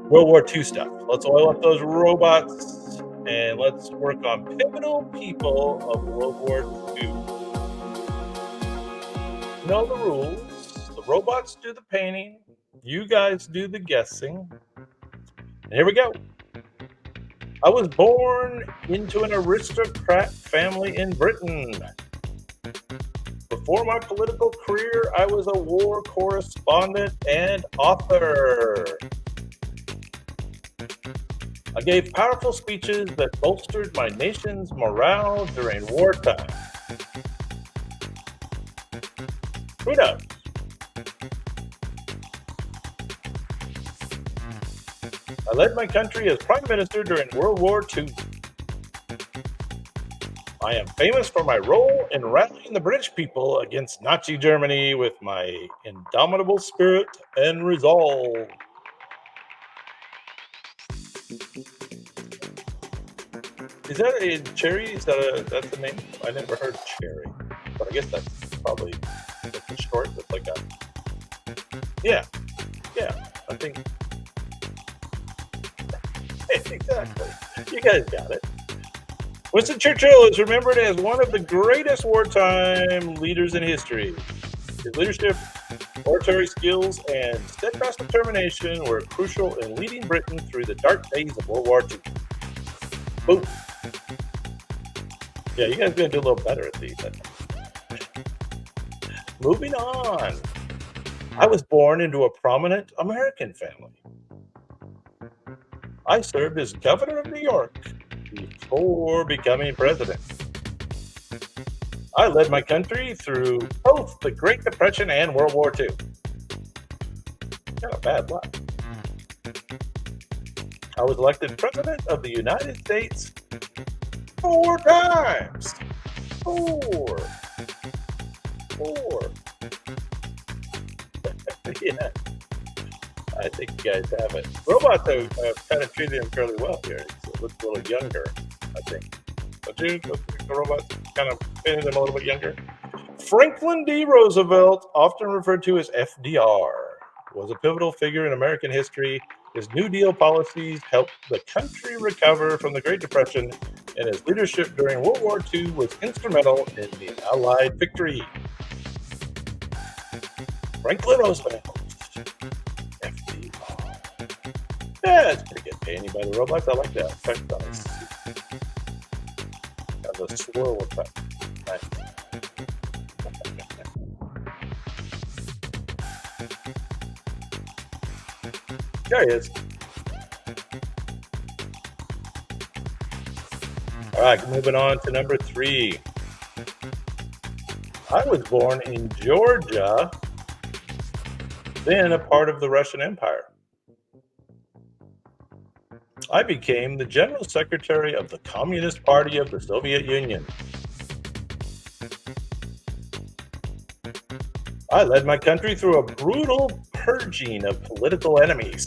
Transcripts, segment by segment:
World War II stuff. Let's oil up those robots and let's work on pivotal people of World War II. Know the rules. The robots do the painting. You guys do the guessing. And here we go. I was born into an aristocrat family in Britain. Before my political career, I was a war correspondent and author. I gave powerful speeches that bolstered my nation's morale during wartime. Who knows? I led my country as Prime Minister during World War II. I am famous for my role in rallying the British people against Nazi Germany with my indomitable spirit and resolve. Is that a cherry? That's the name? I never heard cherry, but I guess that's probably it's a short. That's like a yeah. I think exactly. You guys got it. Winston Churchill is remembered as one of the greatest wartime leaders in history. His leadership, oratory skills, and steadfast determination were crucial in leading Britain through the dark days of World War II. Boom. Yeah, you guys are going to do a little better at these, I think. Moving on. I was born into a prominent American family. I served as governor of New York before becoming president. I led my country through both the Great Depression and World War II. Kind of bad luck. I was elected president of the United States 4 times. Four. Yeah. I think you guys have it. Robots have kind of treated him fairly well here. He looks a little younger, I think. Don't you? The robots kind of painted him a little bit younger. Franklin D. Roosevelt, often referred to as FDR, was a pivotal figure in American history. His New Deal policies helped the country recover from the Great Depression, and his leadership during World War II was instrumental in the Allied victory. Franklin Roosevelt. Yeah, it's pretty good painting by the robots. I like that effect on his suit. Got the swirl effect. Nice. There he is. All right, moving on to number 3. I was born in Georgia, then a part of the Russian Empire. I became the General Secretary of the Communist Party of the Soviet Union. I led my country through a brutal purging of political enemies.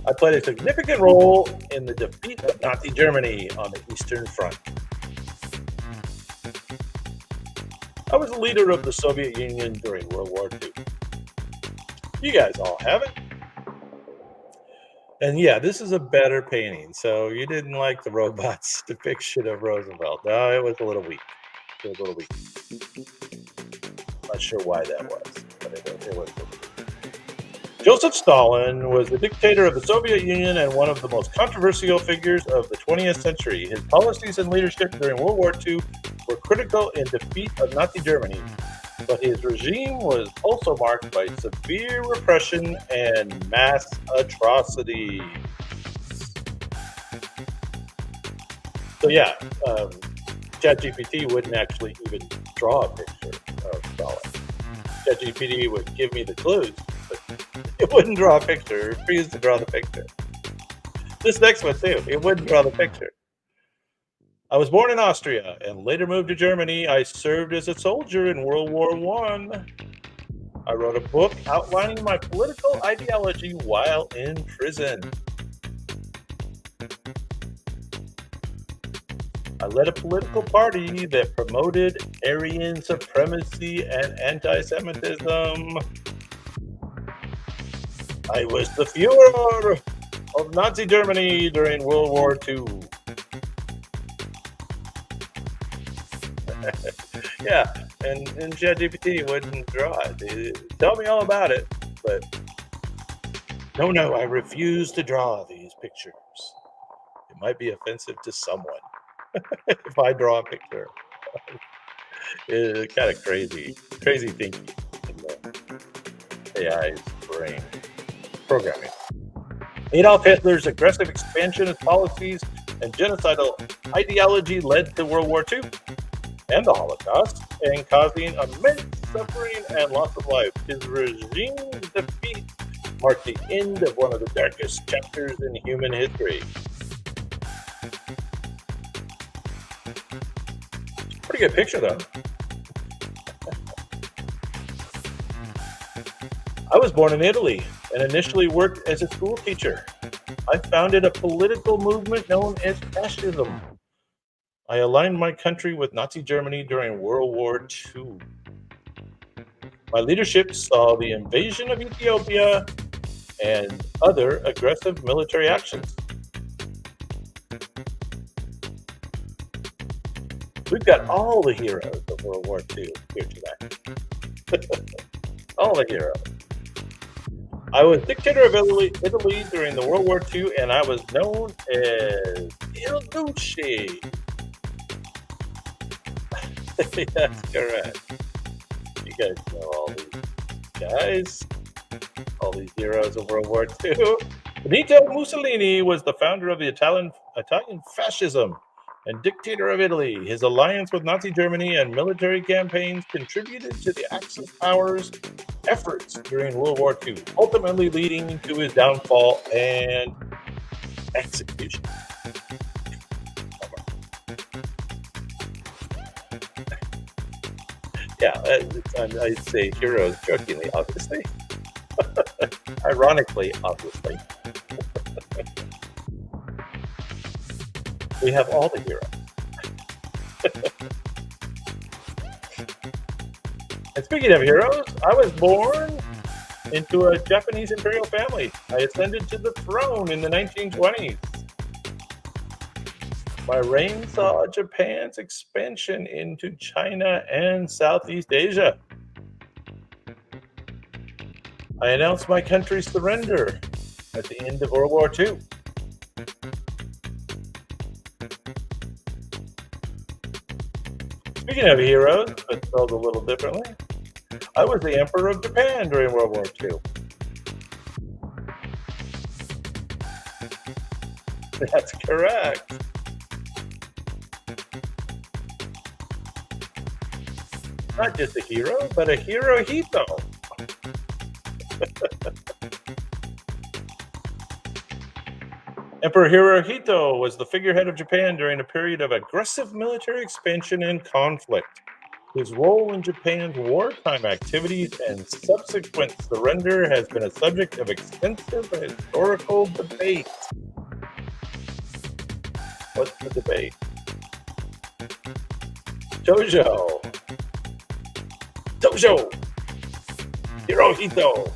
I played a significant role in the defeat of Nazi Germany on the Eastern Front. I was the leader of the Soviet Union during World War II. You guys all have it. And yeah, this is a better painting. So you didn't like the robot's depiction of Roosevelt. No, it was a little weak. Not sure why that was, but it was. Joseph Stalin was the dictator of the Soviet Union and one of the most controversial figures of the 20th century. His policies and leadership during World War II were critical in defeat of Nazi Germany, but his regime was also marked by severe repression and mass atrocities. So yeah, ChatGPT wouldn't actually even draw a picture of Stalin. ChatGPT would give me the clues, but it wouldn't draw a picture. It refused to draw the picture. This next one too, it wouldn't draw the picture. I was born in Austria and later moved to Germany. I served as a soldier in World War I. I wrote a book outlining my political ideology while in prison. I led a political party that promoted Aryan supremacy and anti-Semitism. I was the Führer of Nazi Germany during World War II. Yeah, and ChatGPT wouldn't draw it. Tell me all about it, but no, I refuse to draw these pictures. It might be offensive to someone if I draw a picture. It's kind of crazy thinking in the AI's brain programming. Adolf Hitler's aggressive expansionist policies and genocidal ideology led to World War II and the Holocaust, and causing immense suffering and loss of life. His regime's defeat marked the end of one of the darkest chapters in human history. Pretty good picture, though. I was born in Italy and initially worked as a school teacher. I founded a political movement known as fascism. I aligned my country with Nazi Germany during World War II. My leadership saw the invasion of Ethiopia and other aggressive military actions. We've got all the heroes of World War II here today. All the heroes. I was dictator of Italy during the World War II, and I was known as Il Duce. That's correct. You guys know all these guys, all these heroes of World War II. Benito Mussolini was the founder of the Italian fascism and dictator of Italy. His alliance with Nazi Germany and military campaigns contributed to the Axis powers' efforts during World War II, ultimately leading to his downfall and execution. Yeah, I say heroes jokingly, obviously. Ironically, obviously. We have all the heroes. And speaking of heroes, I was born into a Japanese imperial family. I ascended to the throne in the 1920s. My reign saw Japan's expansion into China and Southeast Asia. I announced my country's surrender at the end of World War II. Speaking of heroes, but spelled a little differently, I was the Emperor of Japan during World War II. That's correct. Not just a hero, but a Hirohito. Emperor Hirohito was the figurehead of Japan during a period of aggressive military expansion and conflict. His role in Japan's wartime activities and subsequent surrender has been a subject of extensive historical debate. What's the debate? Tojo, Hirohito.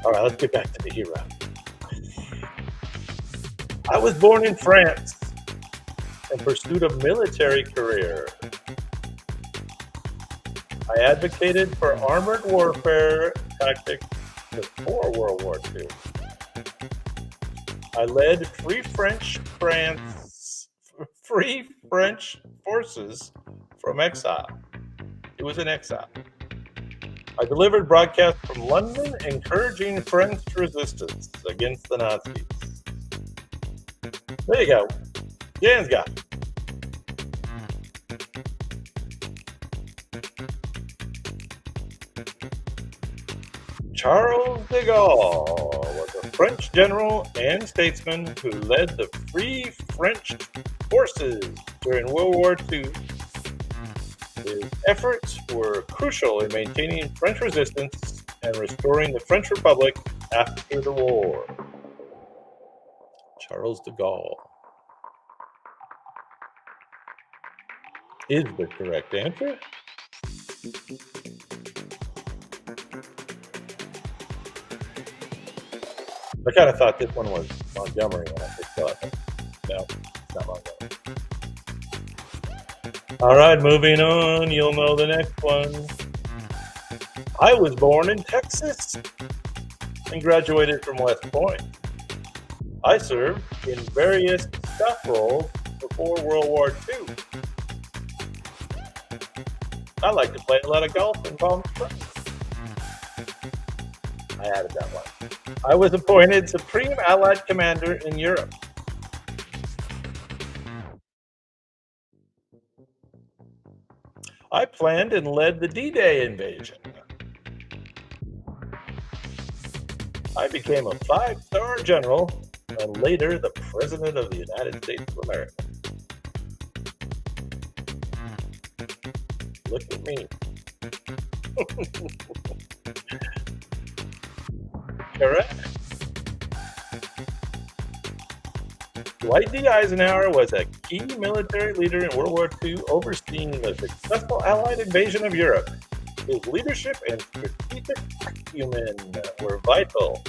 All right, let's get back to the hero. I was born in France and pursued a military career. I advocated for armored warfare tactics before World War II. I led Free French forces from exile. It was in exile. I delivered broadcasts from London encouraging French resistance against the Nazis. There you go. Jan's got it. Charles de Gaulle was a French general and statesman who led the Free French forces during World War II. His efforts were crucial in maintaining French resistance and restoring the French Republic after the war. Charles de Gaulle. is the correct answer. I kind of thought this one was Montgomery when I first saw it. No, it's not Montgomery. All right, moving on. You'll know the next one. I was born in Texas and graduated from West Point. I served in various staff roles before World War II. I like to play a lot of golf in Palm Springs. I added that one. I was appointed Supreme Allied Commander in Europe. I planned and led the D-Day invasion. I became a 5-star general and later the President of the United States of America. Look at me. Correct. Dwight D. Eisenhower was a key military leader in World War II, overseeing the successful Allied invasion of Europe. His leadership and strategic acumen were vital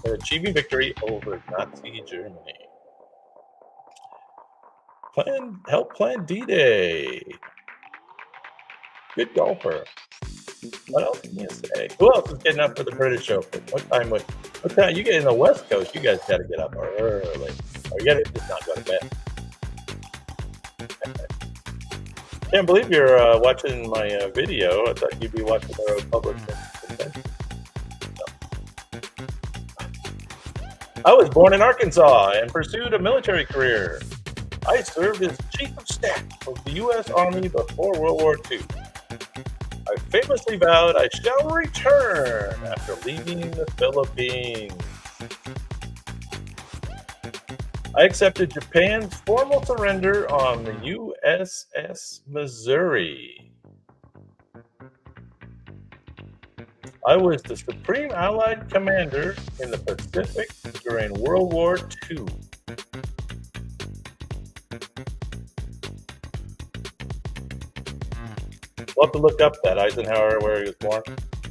in achieving victory over Nazi Germany. Help plan D-Day. Good golfer. What else can you say? Who else is getting up for the British Open? What time you get in the West Coast? You guys got to get up early. Or you got to just not go to bed. Can't believe you're watching my video. I thought you'd be watching the Republican convention. No. I was born in Arkansas and pursued a military career. I served as Chief of Staff of the U.S. Army before World War II. I famously vowed I shall return after leaving the Philippines. I accepted Japan's formal surrender on the USS Missouri. I was the Supreme Allied Commander in the Pacific during World War II. We'll have to look up that Eisenhower where he was born.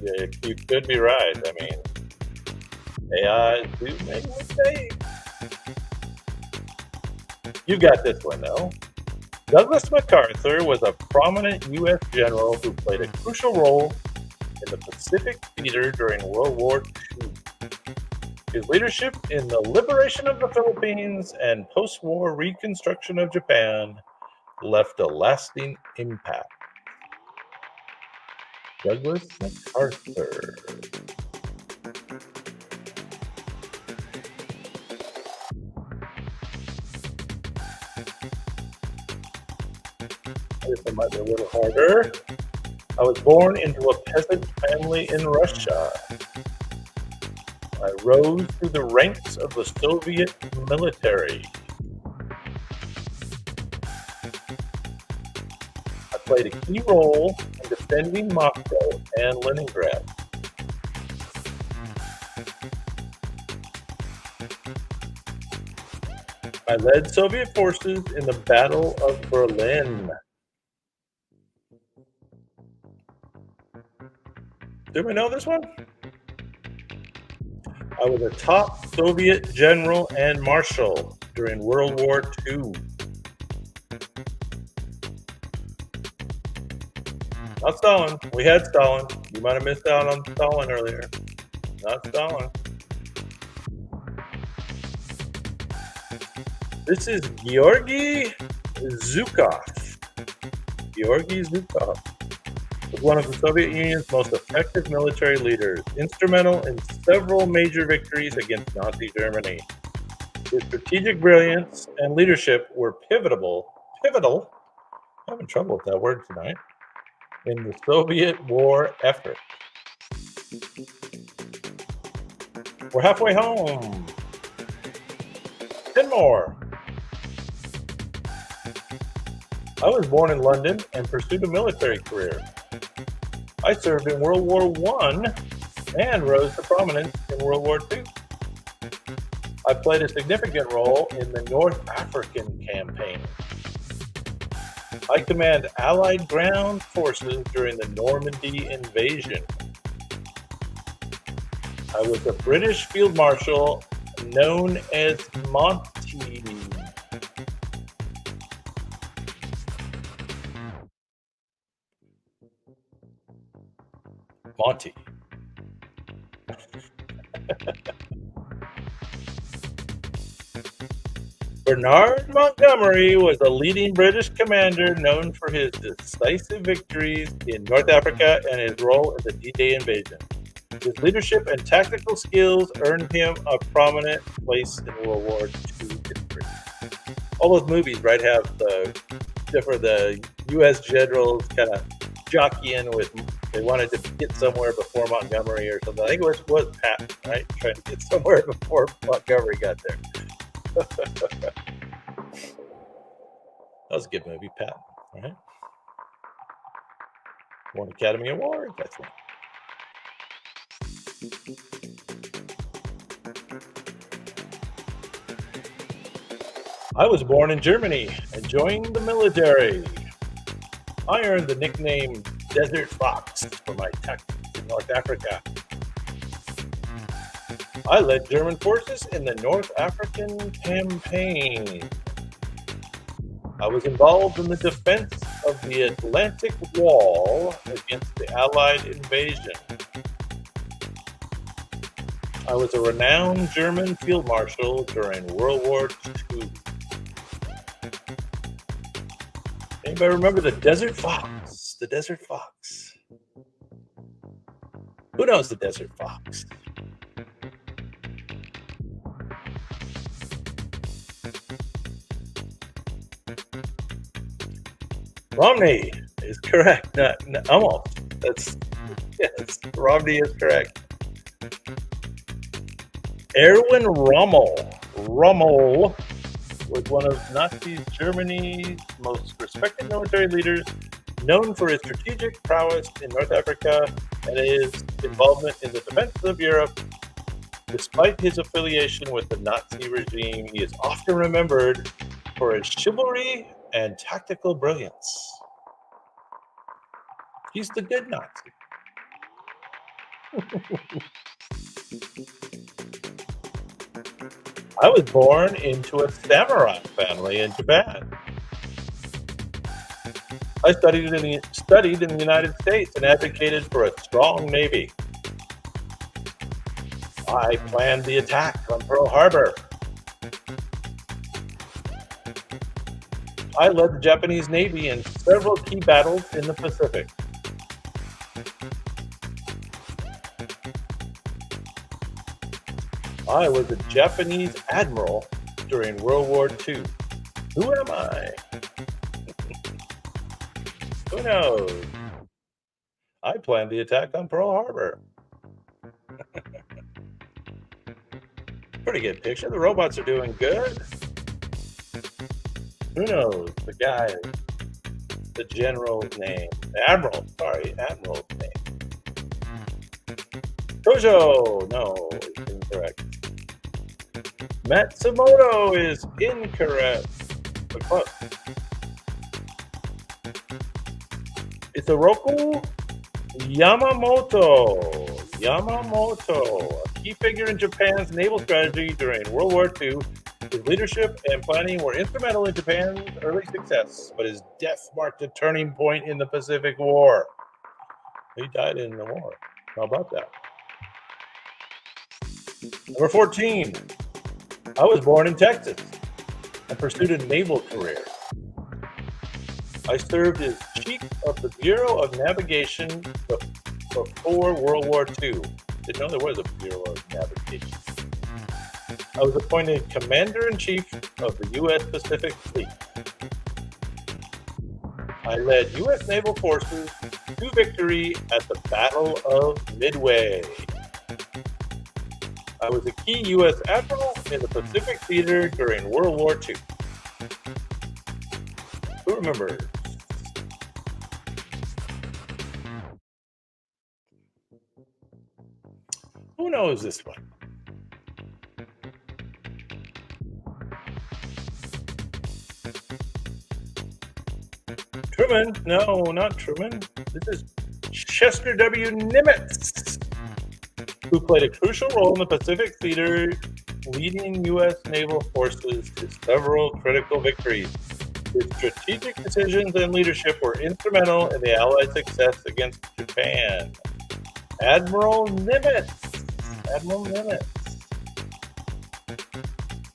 Yeah, you could be right. I mean, AI do make mistakes. You got this one, though. Douglas MacArthur was a prominent U.S. general who played a crucial role in the Pacific theater during World War II. His leadership in the liberation of the Philippines and post-war reconstruction of Japan left a lasting impact. Douglas MacArthur. This one might be a little harder. I was born into a peasant family in Russia. I rose through the ranks of the Soviet military. I played a key role in defending Moscow and Leningrad. I led Soviet forces in the Battle of Berlin. Do we know this one? I was a top Soviet general and marshal during World War II. Not Stalin. We had Stalin. You might have missed out on Stalin earlier. Not Stalin. This is Georgy Zhukov. Georgy Zhukov was one of the Soviet Union's most effective military leaders, instrumental in several major victories against Nazi Germany. His strategic brilliance and leadership were pivotal, I'm having trouble with that word tonight, in the Soviet war effort. We're halfway home. 10 more. I was born in London and pursued a military career. I served in World War I and rose to prominence in World War II. I played a significant role in the North African campaign. I command Allied ground forces during the Normandy invasion. I was a British field marshal known as Monty. Monty. Bernard Montgomery was a leading British commander known for his decisive victories in North Africa and his role in the D-Day invasion. His leadership and tactical skills earned him a prominent place in World War II history. All those movies, right, have the U.S. generals kind of jockeying with. They wanted to get somewhere before Montgomery or something. I think it was Patton, right, trying to get somewhere before Montgomery got there. That was a good movie, Patton, right? Won Academy Award, that's right. I was born in Germany and joined the military. I earned the nickname Desert Fox for my tactics in North Africa. I led German forces in the North African campaign. I was involved in the defense of the Atlantic Wall against the Allied invasion. I was a renowned German field marshal during World War II. Anybody remember the Desert Fox? The Desert Fox. Who knows the Desert Fox? Romney is correct. Almost. Yes, Romney is correct. Erwin Rommel was one of Nazi Germany's most respected military leaders, known for his strategic prowess in North Africa and his involvement in the defense of Europe. Despite his affiliation with the Nazi regime, he is often remembered for his chivalry and tactical brilliance. He's the good Nazi. I was born into a samurai family in Japan. I studied in the United States and advocated for a strong navy. I planned the attack on Pearl Harbor. I led the Japanese Navy in several key battles in the Pacific. I was a Japanese admiral during World War II. Who am I? Who knows? I planned the attack on Pearl Harbor. Pretty good picture. The robots are doing good. Who knows? The guy, the general's name. Admiral's name. Kojo! No, it's incorrect. Matsumoto is incorrect. But close. It's Oroku Yamamoto. A key figure in Japan's naval strategy during World War II. His leadership and planning were instrumental in Japan's early success, but his death marked a turning point in the Pacific War. He died in the war. How about that? Number 14. I was born in Texas and pursued a naval career. I served as chief of the Bureau of Navigation before World War II. Didn't know there was a Bureau of Navigation. I was appointed Commander-in-Chief of the U.S. Pacific Fleet. I led U.S. naval forces to victory at the Battle of Midway. I was a key U.S. admiral in the Pacific Theater during World War II. Who remembers? Who knows this one? Truman? No, not Truman. This is Chester W. Nimitz, who played a crucial role in the Pacific theater, leading U.S. naval forces to several critical victories. His strategic decisions and leadership were instrumental in the Allied success against Japan. Admiral Nimitz. Admiral Nimitz.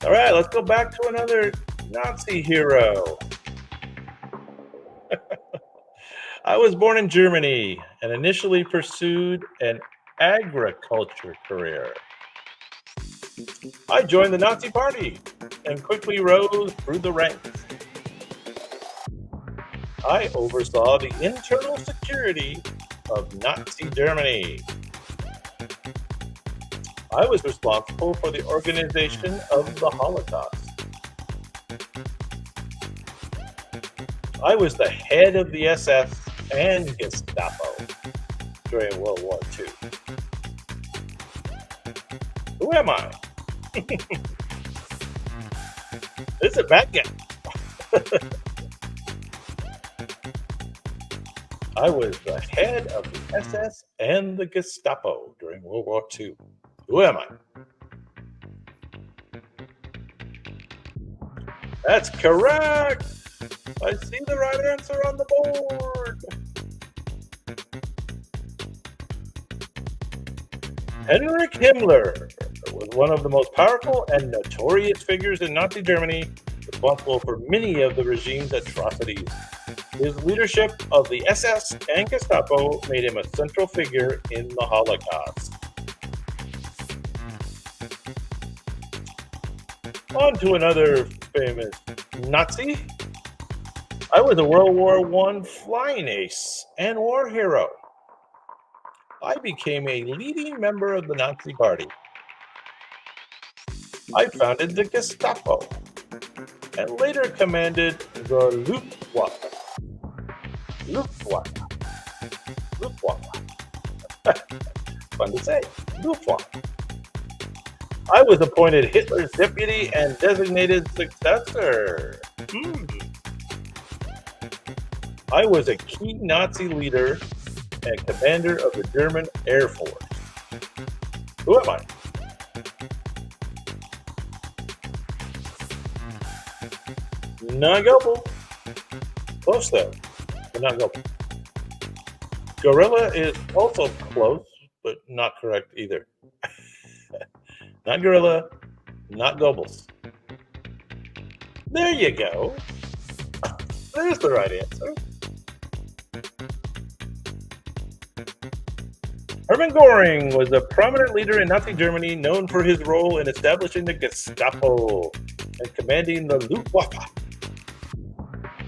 All right, let's go back to another Nazi hero. I was born in Germany and initially pursued an agriculture career. I joined the Nazi Party and quickly rose through the ranks. I oversaw the internal security of Nazi Germany. I was responsible for the organization of the Holocaust. I was the head of the SS and Gestapo during World War II. Who am I? It's a bad guy. I was the head of the SS and the Gestapo during World War II. Who am I? That's correct. I see the right answer on the board. Heinrich Himmler was one of the most powerful and notorious figures in Nazi Germany, responsible for many of the regime's atrocities. His leadership of the SS and Gestapo made him a central figure in the Holocaust. On to another famous Nazi. I was a World War I flying ace and war hero. I became a leading member of the Nazi Party. I founded the Gestapo and later commanded the Luftwaffe. Luftwaffe. Fun to say. Luftwaffe. I was appointed Hitler's deputy and designated successor. I was a key Nazi leader and commander of the German Air Force. Who am I? Not Goebel. Close though, but not Goebel. Gorilla is also close, but not correct either. Not Gorilla, not Goebbels. There you go. There's the right answer. Hermann Göring was a prominent leader in Nazi Germany, known for his role in establishing the Gestapo and commanding the Luftwaffe.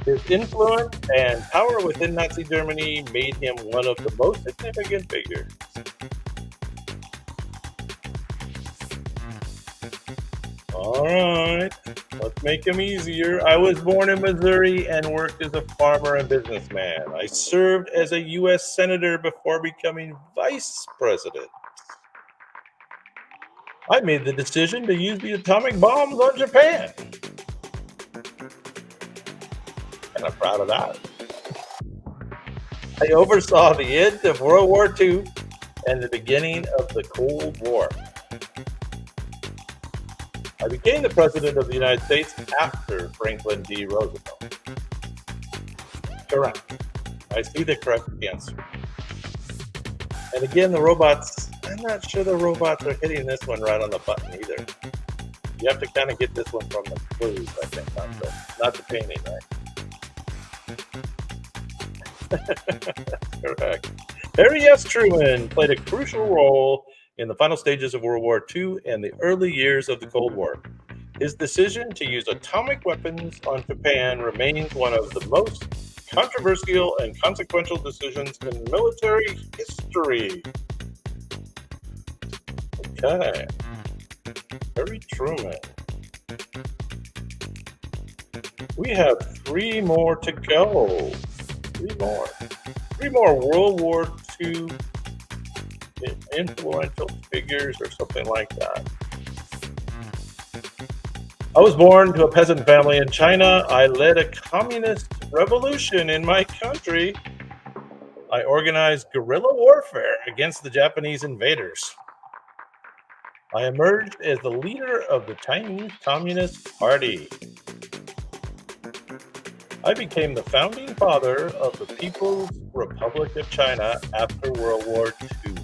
His influence and power within Nazi Germany made him one of the most significant figures. All right, let's make him easier. I was born in Missouri and worked as a farmer and businessman. I served as a U.S. Senator before becoming Vice President. I made the decision to use the atomic bombs on Japan. And I'm proud of that. I oversaw the end of World War II and the beginning of the Cold War. I became the President of the United States after Franklin D. Roosevelt. Correct. I see the correct answer. And again, the robots, I'm not sure the robots are hitting this one right on the button either. You have to kind of get this one from the clues, I think, not the painting, right? Correct. Harry S. Truman played a crucial role in the final stages of World War II and the early years of the Cold War. His decision to use atomic weapons on Japan remains one of the most controversial and consequential decisions in military history. Okay. Harry Truman. We have 3 more to go. 3 more. 3 more World War II influential figures or something like that. I was born to a peasant family in China. I led a communist revolution in my country. I organized guerrilla warfare against the Japanese invaders. I emerged as the leader of the Chinese Communist Party. I became the founding father of the People's Republic of China after World War II.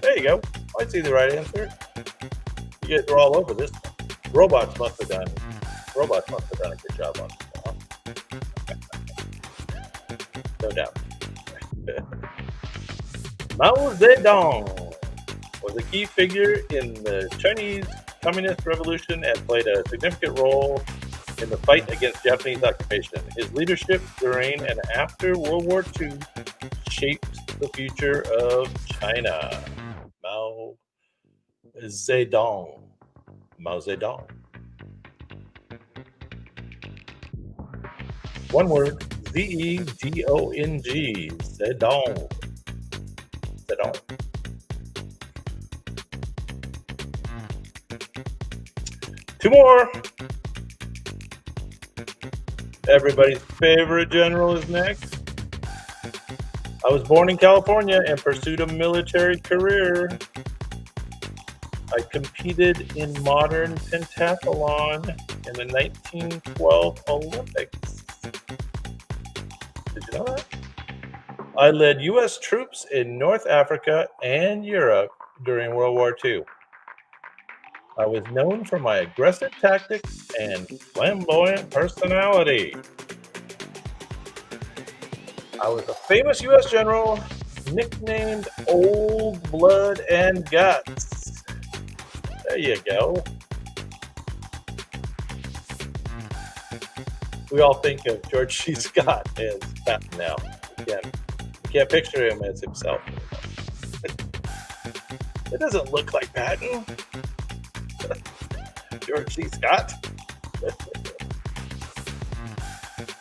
There you go. I see the right answer. You guys are all over this one. Robots must have done a good job on this one. No doubt. Mao Zedong was a key figure in the Chinese Communist Revolution and played a significant role in the fight against Japanese occupation. His leadership during and after World War II shaped the future of China. Mao Zedong. Mao Zedong. One word, Zedong. Zedong. Zedong. Two more. Everybody's favorite general is next. I was born in California and pursued a military career. I competed in modern pentathlon in the 1912 Olympics. Did you know that? I led U.S. troops in North Africa and Europe during World War II. I was known for my aggressive tactics and flamboyant personality. I was a famous U.S. general nicknamed Old Blood and Guts. There you go. We all think of George C. Scott as Patton now. Again, you can't picture him as himself. It doesn't look like Patton. George C. Scott.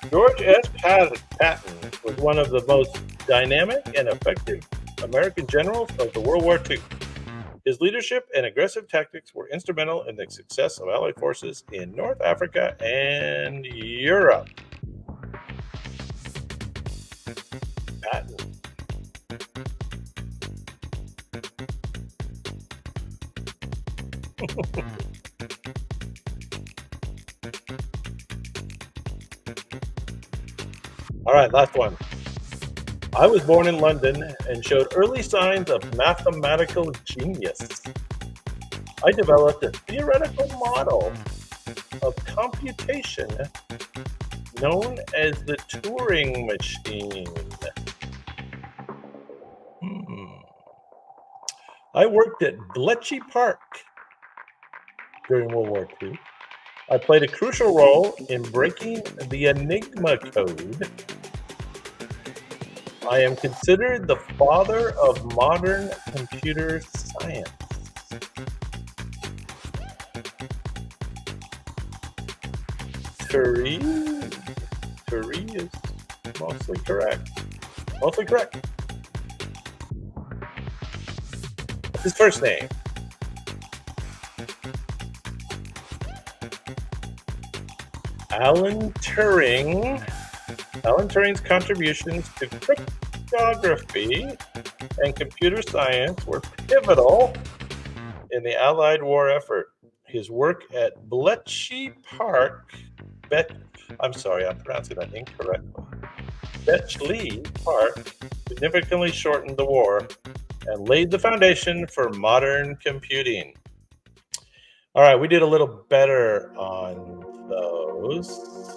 George S. Patton was one of the most dynamic and effective American generals of the World War II. His leadership and aggressive tactics were instrumental in the success of Allied forces in North Africa and Europe. Patton. All right, last one. I was born in London and showed early signs of mathematical genius. I developed a theoretical model of computation known as the Turing machine. I worked at Bletchley Park during World War II. I played a crucial role in breaking the Enigma code. I am considered the father of modern computer science. Turing is mostly correct. Mostly correct. What's his first name? Alan Turing. Alan Turing's contributions to cryptography and computer science were pivotal in the Allied war effort. His work at Bletchley Park, I'm sorry, I'm pronouncing that incorrectly. Bletchley Park significantly shortened the war and laid the foundation for modern computing. All right, we did a little better on those.